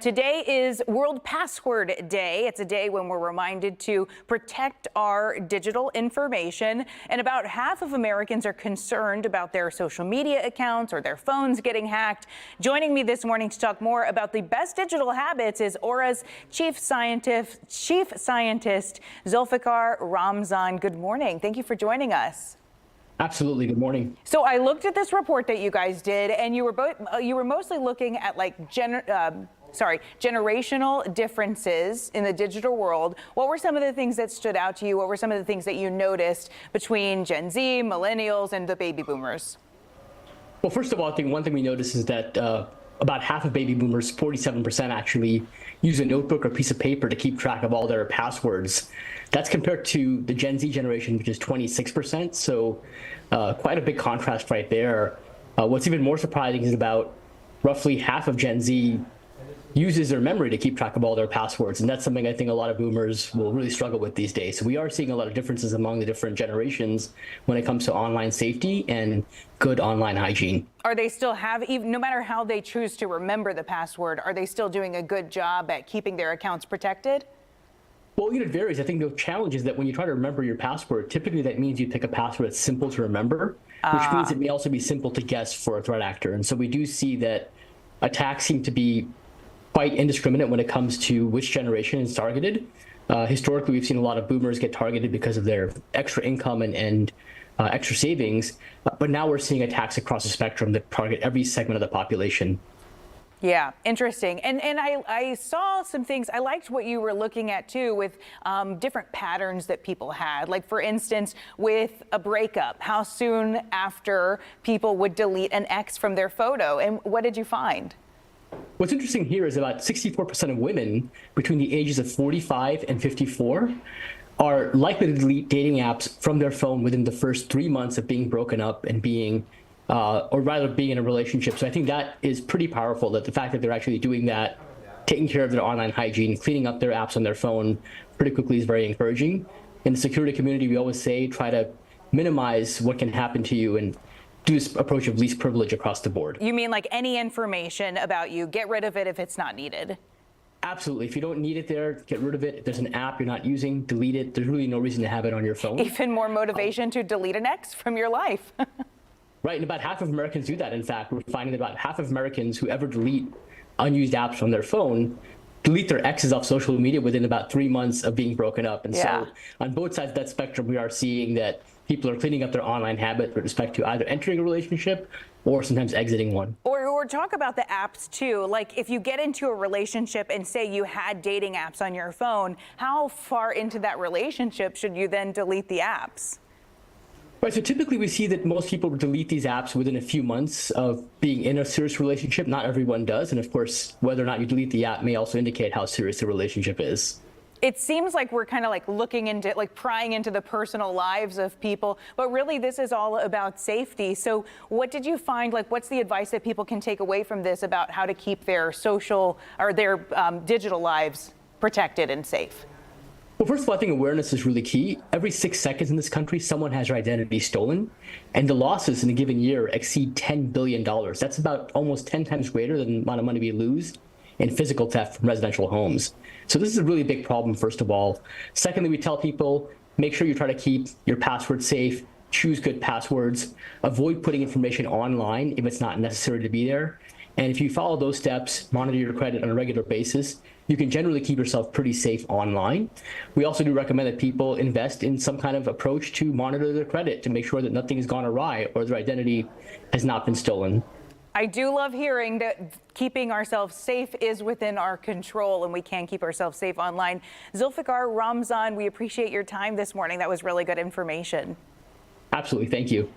Today is World Password Day. It's a day when we're reminded to protect our digital information. And about half of Americans are concerned about their social media accounts or their phones getting hacked. Joining me this morning to talk more about the best digital habits is Aura's Chief Scientist Zulfikar Ramzan. Good morning. Thank you for joining us. Absolutely. Good morning. So I looked at this report that you guys did, and you were mostly looking at generational differences in the digital world. What were some of the things that stood out to you? What were some of the things that you noticed between Gen Z, millennials, and the baby boomers? Well, first of all, I think one thing we noticed is that about half of baby boomers, 47% actually, use a notebook or piece of paper to keep track of all their passwords. That's compared to the Gen Z generation, which is 26%. So quite a big contrast right there. What's even more surprising is about roughly half of Gen Z uses their memory to keep track of all their passwords. And that's something I think a lot of boomers will really struggle with these days. So we are seeing a lot of differences among the different generations when it comes to online safety and good online hygiene. Are they still no matter how they choose to remember the password, are they still doing a good job at keeping their accounts protected? Well, it varies. I think the challenge is that when you try to remember your password, typically that means you pick a password that's simple to remember, which means it may also be simple to guess for a threat actor. And so we do see that attacks seem to be quite indiscriminate when it comes to which generation is targeted. Historically, we've seen a lot of boomers get targeted because of their extra income and extra savings, but now we're seeing attacks across the spectrum that target every segment of the population. Yeah, interesting. And I saw some things. I liked what you were looking at, too, with different patterns that people had. Like, for instance, with a breakup, how soon after people would delete an ex from their photo. And what did you find? What's interesting here is about 64% of women between the ages of 45 and 54 are likely to delete dating apps from their phone within the first 3 months of being broken up and being in a relationship. So I think that is pretty powerful, that the fact that they're actually doing that, taking care of their online hygiene, cleaning up their apps on their phone pretty quickly is very encouraging. In the security community, we always say, try to minimize what can happen to you and do this approach of least privilege across the board. You mean like any information about you, get rid of it if it's not needed? Absolutely. If you don't need it there, get rid of it. If there's an app you're not using, delete it. There's really no reason to have it on your phone. Even more motivation to delete an ex from your life. Right, and about half of Americans do that. In fact, we're finding that about half of Americans who ever delete unused apps from their phone delete their exes off social media within about 3 months of being broken up. And so on both sides of that spectrum, we are seeing that people are cleaning up their online habit with respect to either entering a relationship or sometimes exiting one. Or talk about the apps, too. Like, if you get into a relationship and say you had dating apps on your phone, how far into that relationship should you then delete the apps? Right, so typically we see that most people delete these apps within a few months of being in a serious relationship. Not everyone does. And of course, whether or not you delete the app may also indicate how serious the relationship is. It seems like we're kind of like looking into, like prying into the personal lives of people, but really this is all about safety. So what did you find, like what's the advice that people can take away from this about how to keep their social or their digital lives protected and safe? Well, first of all, I think awareness is really key. Every 6 seconds in this country, someone has their identity stolen, and the losses in a given year exceed $10 billion. That's about almost 10 times greater than the amount of money we lose in physical theft from residential homes. So this is a really big problem, first of all. Secondly, we tell people, make sure you try to keep your password safe, choose good passwords, avoid putting information online if it's not necessary to be there. And if you follow those steps, monitor your credit on a regular basis, you can generally keep yourself pretty safe online. We also do recommend that people invest in some kind of approach to monitor their credit to make sure that nothing has gone awry or their identity has not been stolen. I do love hearing that keeping ourselves safe is within our control and we can keep ourselves safe online. Zulfikar Ramzan, we appreciate your time this morning. That was really good information. Absolutely. Thank you.